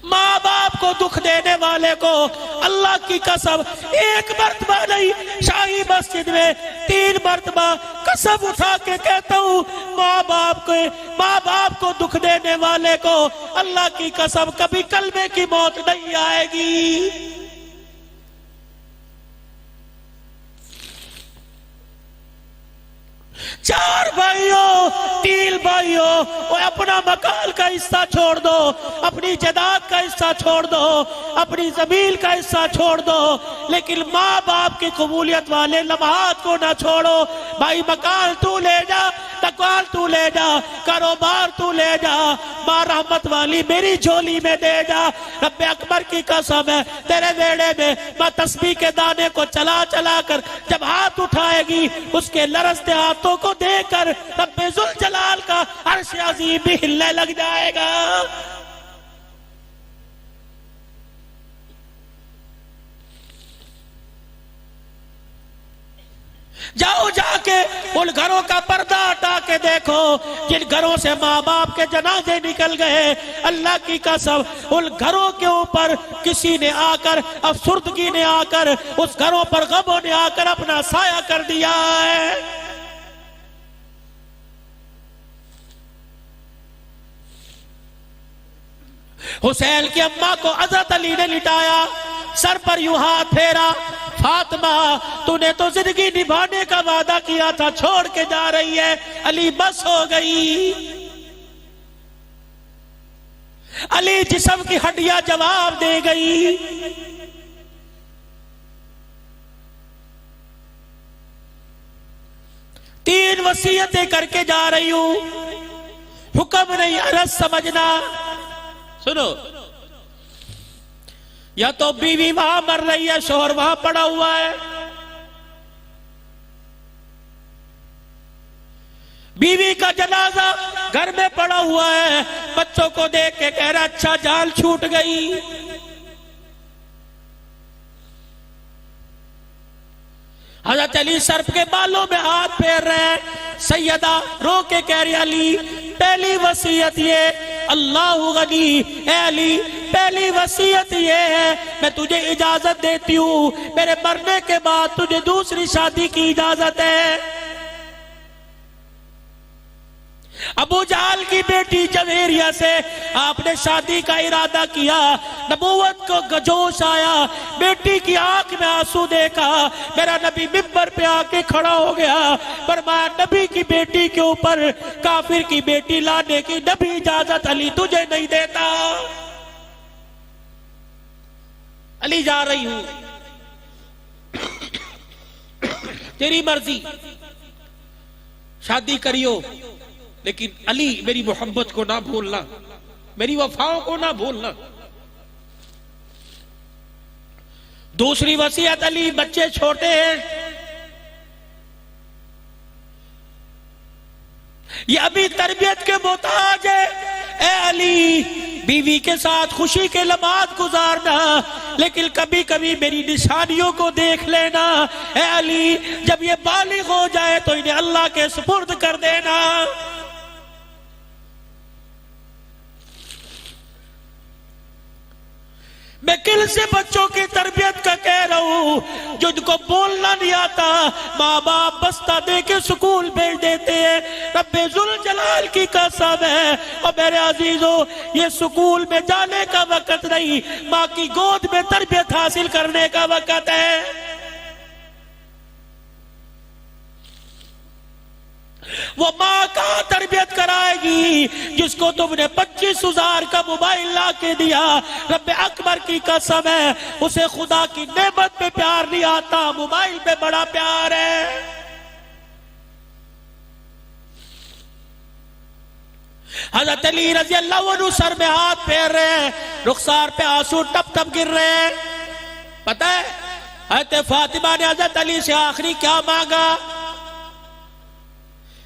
माँ बाप को दुख देने वाले को अल्लाह की कसम एक मर्तबा नहीं, शाही मस्जिद में 3 मर्तबा कसम उठा के कहता हूँ, माँ बाप को दुख देने वाले को अल्लाह की कसम कभी कलमे की मौत नहीं आएगी। 4 भाइयों 3 भाइयों, वो अपना मकान का हिस्सा छोड़ दो, अपनी जायदाद का हिस्सा छोड़ दो, अपनी जमीन का हिस्सा छोड़ दो, लेकिन माँ बाप की कबूलियत वाले लम्हात को ना छोड़ो। भाई मकान तू ले जा, दुकान तू ले जा, कारोबार तू ले जा, माँ रहमत वाली मेरी झोली में दे जा। रब्बे अकबर की कसम है, तेरे वेड़े में माँ तस्बीह के दाने को चला चला कर जब हाथ उठाएगी, उसके लरसते हाथों को देखकर रब्बे जुल जलाल का अर्श अज़ीम भी हिलने लग जाएगा। जाओ जाके उन घरों का पर्दा हटा के देखो जिन घरों से माँ बाप के जनाजे निकल गए। अल्लाह की कसम उन घरों के ऊपर किसी ने आकर, अफसुर्दगी ने आकर, उस घरों पर गमों ने आकर अपना साया कर दिया है। हुसैन की अम्मा को हज़रत अली ने लिटाया, सर पर यूं हाथ फेरा, फातिमा तूने तो जिंदगी निभाने का वादा किया था, छोड़ के जा रही है। अली बस हो गई। अली जिस्म की हड्डियां जवाब दे गई। तीन वसीयतें करके जा रही हूं, हुक्म नहीं अरज समझना। सुनो, या तो बीवी वहां मर रही है, शोहर वहां पड़ा हुआ है, बीवी का जनाजा घर में पड़ा हुआ है, बच्चों को देख के कह रहा अच्छा जान छूट गई। हज़रत अली सर्प के बालों में हाथ फेर रहे हैं। सैयदा रो के कह रही अली पहली वसीयत ये, अल्लाह गनी, ए अली पहली वसीयत ये है मैं तुझे इजाजत देती हूं, मेरे मरने के बाद तुझे दूसरी शादी की इजाजत है। अबू जहल की बेटी जवेरिया से आपने शादी का इरादा किया, नबूवत को जोश आया, बेटी की आंख में आंसू देखा, मेरा नबी मिंबर पे आके खड़ा हो गया, फरमाया नबी की बेटी के ऊपर काफिर की बेटी लाने की नबी इजाजत अली तुझे नहीं देता। अली जा रही हूं, तेरी मर्जी, शादी करियो, लेकिन अली मेरी मोहब्बत को ना भूलना, मेरी वफाओं को ना भूलना। दूसरी वसीयत अली बच्चे छोटे हैं, ये अभी तरबियत के मोहताज है। ए अली बीवी के साथ खुशी के लम्हात गुजारना, लेकिन कभी कभी मेरी निशानियों को देख लेना। ए अली जब ये बालिग हो जाए तो इन्हें अल्लाह के सुपुर्द कर देना। मैं किल से बच्चों की तरबियत का कह रहा हूं, जिनको बोलना नहीं आता माँ बाप बस्ता दे के स्कूल भेज देते हैं। रब्बे जुल जलाल की कसम है और मेरे अजीजों ये स्कूल में जाने का वक्त नहीं, माँ की गोद में तरबियत हासिल करने का वक्त है। वो माँ कहाँ तरबियत कराएगी जिसको तुमने 25,000 का मोबाइल ला के दिया। रब्बे अकबर की कसम है उसे खुदा की नेमत पे प्यार नहीं आता, मोबाइल पे बड़ा प्यार है। हज़रत अली रज़ी अल्लाह अन्हु सर में हाथ फेर रहे हैं, रुखसार पे आंसू टप टप गिर रहे हैं। पता है हज़रत फातिमा ने हज़रत अली से आखिरी क्या मांगा?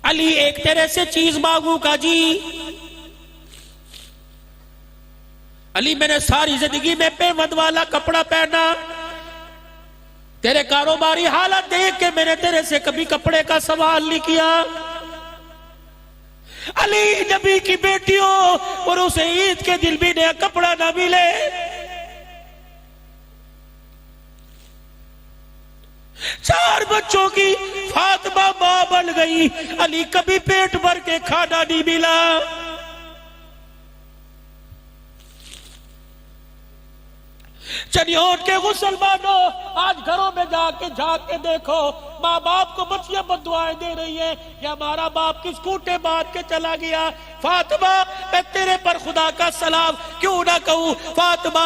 अली एक तेरे से चीज मांगूंगा जी। अली मैंने सारी जिंदगी में पेवंद वाला कपड़ा पहना, तेरे कारोबारी हालत देख के मैंने तेरे से कभी कपड़े का सवाल नहीं किया। अली नबी की बेटियों और उसे ईद के दिन भी नया कपड़ा ना मिला। बन गई। अली कभी पेट भर के खाना नहीं मिला। चलिए उठ के मुसलमानों, आज घरों में जाके झांक के देखो, माँ बाप को बच्चियां बददुआएं दे रही है। ये हमारा बाप किस कूटे बांध के चला गया। फातिमा, मैं तेरे पर खुदा का सलाम क्यों ना कहूँ, फातिमा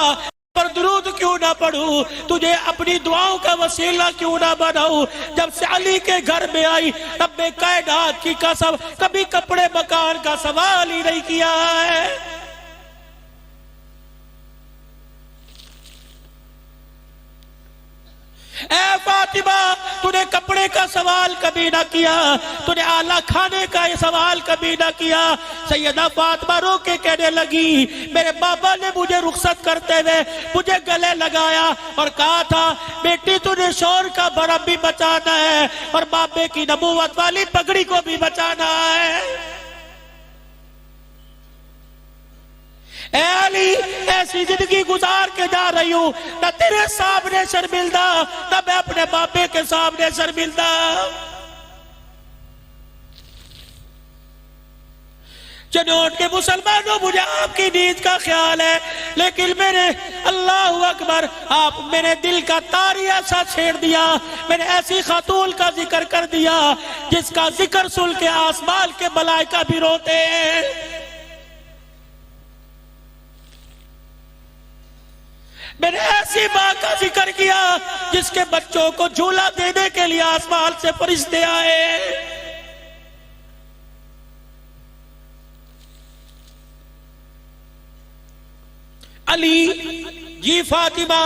पर दुरूद क्यों ना पढ़ूं, तुझे अपनी दुआओं का वसीला क्यों ना बनाऊं। जब से अली के घर में आई तब मैं कायनात की कसम कभी कपड़े मकान का सवाल ही नहीं किया है। ऐ फातिमा, तूने कपड़े का सवाल कभी ना किया, तूने आला खाने का ये सवाल कभी ना किया। सैयदा फातिमा रो के कहने लगी, मेरे बाबा ने मुझे रुखसत करते हुए मुझे गले लगाया और कहा था, बेटी तूने शोर का भरम भी बचाना है और बाबे की नबूवत वाली पगड़ी को भी बचाना है। ऐ अली, ऐसी जिंदगी गुजार के जा रही हूं, न तेरे सामने शर्मिंदा न मैं अपने बाबे के सामने शर्मिंदा। चनोट के मुसलमानों, मुझे आपकी नींद का ख्याल है, लेकिन मेरे अल्लाह अकबर, आप मेरे दिल का तारिया सा छेड़ दिया। मैंने ऐसी खातून का जिक्र कर दिया जिसका जिक्र सुन के आसमान के मलाइका भी रोते हैं। मैंने ऐसी माँ का जिक्र किया जिसके बच्चों को झूला देने के लिए आसमान से फरिश्ते आए। अली जी, फातिमा,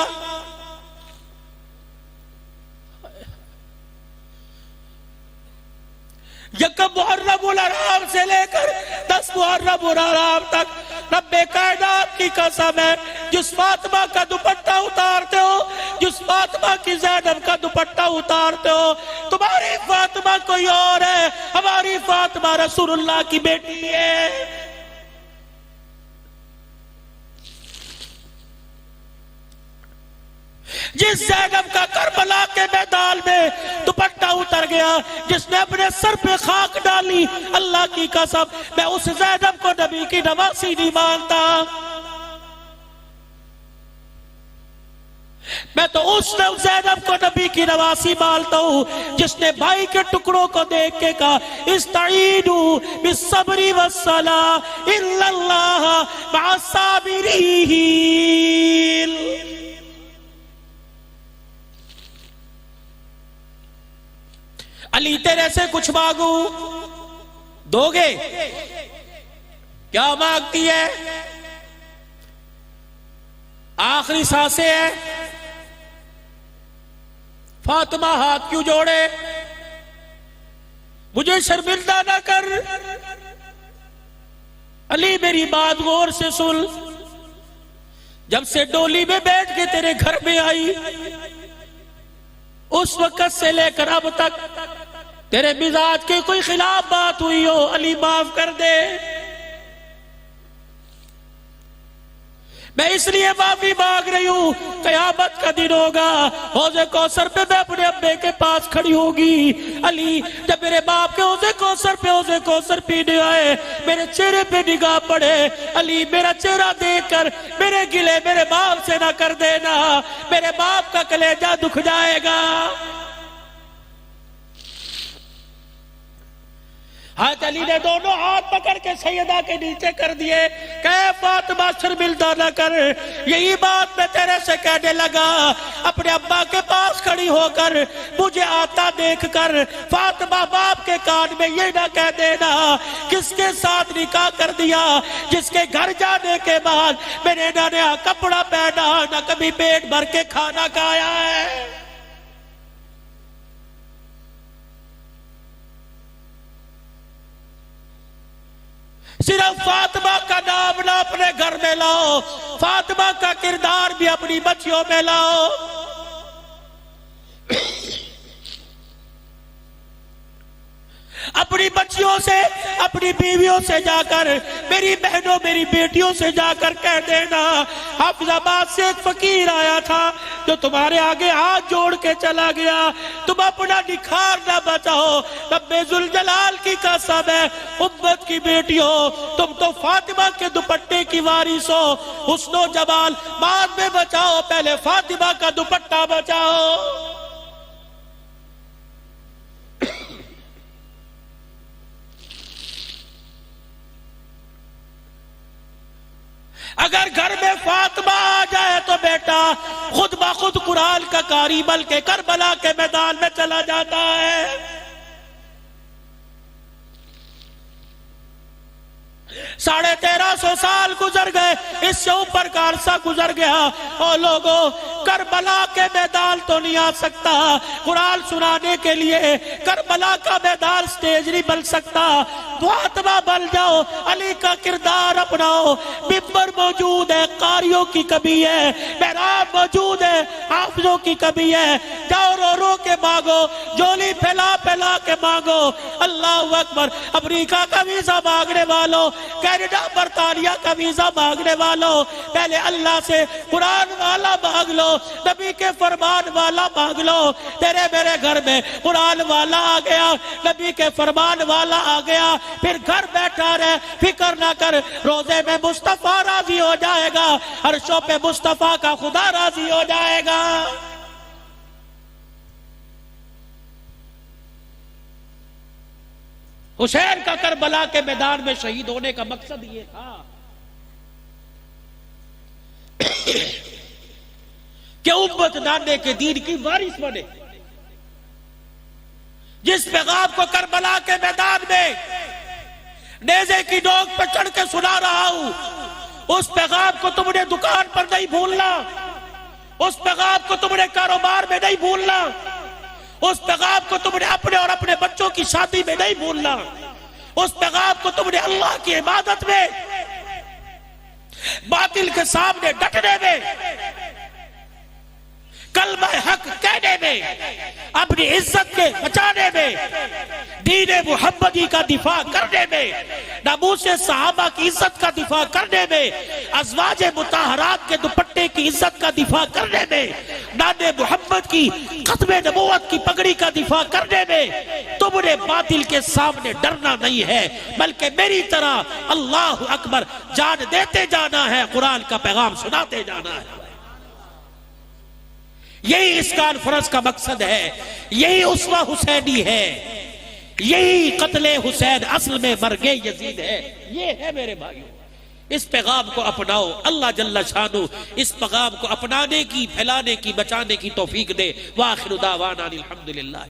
यकम मुहर्रमुल हराम से लेकर 10 मुहर्रमुल हराम तक रब्बे कायनात की कसम है, जिस फातिमा का दुपट्टा उतारते हो, जिस फातिमा की ज़ैनब का दुपट्टा उतारते हो, तुम्हारी फातिमा कोई और है, हमारी फातिमा रसूलुल्लाह की बेटी है। जिस ज़ैनब का करबला के मैदान में दुपट्टा उतर गया, जिसने अपने सर पे खाक डाली, अल्लाह की कसम मैं उस ज़ैनब को नबी की नवासी नहीं मानता। मैं तो उस ज़ैनब को नबी की नवासी मानता हूं जिसने भाई के टुकड़ों को देख के कहा, इस्ताईनु बिस्सब्री वस्सलाह इल्लल्लाह मअस्साबिरीन। अली, तेरे से कुछ मांगू, दोगे? क्या मांगती है? आखिरी सांसें है। फातिमा हाथ क्यों जोड़े? मुझे शर्मिंदा ना कर। अली, मेरी बात गौर से सुन। जब से डोली में बैठ के तेरे घर में आई, उस वक्त से लेकर अब तक तेरे मिजाज के कोई खिलाफ बात हुई हो, अली माफ कर दे। मैं इसलिए माफी मांग रही हूं, कयामत का दिन होगा, हौज़े कौसर पे मैं अपने अब्बे के पास खड़ी होगी। अली, जब मेरे बाप के हौज़े कौसर पीने आए, मेरे चेहरे पे निगाह पड़े, अली मेरा चेहरा देखकर मेरे गिले मेरे बाप से ना कर देना, मेरे बाप का कलेजा दुख जाएगा। हाथ अली ने दोनों हाथ पकड़ के सैयदा के नीचे कर दिए। कहे, फातिमा शर्मिंदा न कर, यही बात मैं तेरे से कहने लगा। अपने अब्बा के पास खड़ी होकर मुझे आता देखकर फातिमा बाप के कान में ये ना कह देना, किसके साथ निकाह कर दिया, जिसके घर जाने के बाद मैंने ना नया कपड़ा पहना, ना कभी पेट भर के खाना खाया है। सिर्फ फातिमा का नाम ना अपने घर में लाओ, फातिमा का किरदार भी अपनी बच्चियों में लाओ। अब अपनी बच्चियों से, अपनी बीवियों से जाकर, मेरी बहनों मेरी बेटियों से जाकर कह देना, हाफिजाबाद से एक फकीर आया था जो तुम्हारे आगे हाथ जोड़ के चला गया, तुम अपना निखार ना बचाओ। रब्बे जुल जलाल की कसम है, उम्मत की बेटियों, तुम तो फातिमा के दुपट्टे की वारिस हो। हुस्नो जमाल बाद में बचाओ, पहले फातिमा का दुपट्टा बचाओ। अगर घर में फातिमा आ जाए तो बेटा खुद ब खुद कुरान का कारी बल के करबला के मैदान में चला जाता है। 1350 साल गुजर गए, इससे ऊपर का अरसा गुजर गया और लोगों करबला के मैदान तो नहीं आ सकता, कुरान सुनाने के लिए करबला का मैदान स्टेज नहीं बन सकता। फातिमा बन जाओ, अली का किरदार अपनाओ। मिंबर मौजूद है, कारियों की कमी है, मेहराब मौजूद है, हाफिजों की कमी है। जाओ रो रो के मांगो, झोली फैला फैला के मांगो। अल्लाह अकबर। अमेरिका का वीजा मांगने वालों, कनाडा बरतानिया का वीजा मांगने वालों, पहले अल्लाह से कुरान वाला मांग लो, नबी के फरमान वाला मांग लो। तेरे मेरे घर में कुरान वाला आ गया, नबी के फरमान वाला आ गया, फिर घर बैठा रहे, फिक्र ना कर, रोजे में मुस्तफा राजी हो जाएगा, अर्शों पे मुस्तफा का खुदा राजी हो जाएगा। हुसैन का करबला के मैदान में शहीद होने का मकसद ये था कि उम्मत नाने के दीन की वारिस बने। जिस पैगाम को करबला के मैदान में नेज़े की नोक पर चढ़ के सुना रहा हूं, उस पैगाम को तुमने दुकान पर नहीं भूलना, उस पैगाम को तुमने कारोबार में नहीं भूलना, उस पैगाम को तुमने अपने और अपने बच्चों की शादी में नहीं भूलना, उस पैगाम को तुमने अल्लाह की इबादत में, बातिल के सामने डटने में, कलमा हक कहने में, अपनी इज्जत के बचाने में, दीन मुहम्मदी का दिफा करने में, नमूसे सहाबा की इज्जत का दिफा करने में, अज़वाजे मुताहरात के दुपट्टे की इज्जत का दिफा करने में, नाने मुहम्मद की खत्मे नबूवत की पगड़ी का दिफा करने में तुमने बातिल के सामने डरना नहीं है, बल्कि मेरी तरह अल्लाह अकबर जान देते जाना है, कुरान का पैगाम सुनाते जाना है। यही इस कॉन्फ्रेंस का मकसद है, यही उस्वा हुसैनी है, यही कत्ले हुसैन असल में मरगे यजीद है। ये है मेरे भाइयों, इस पैगाम को अपनाओ। अल्लाह जल्ला शानु इस पैगाम को अपनाने की, फैलाने की, बचाने की तौफीक दे। वाखिरु दावाना अनिल हम्दुलिल्लाह।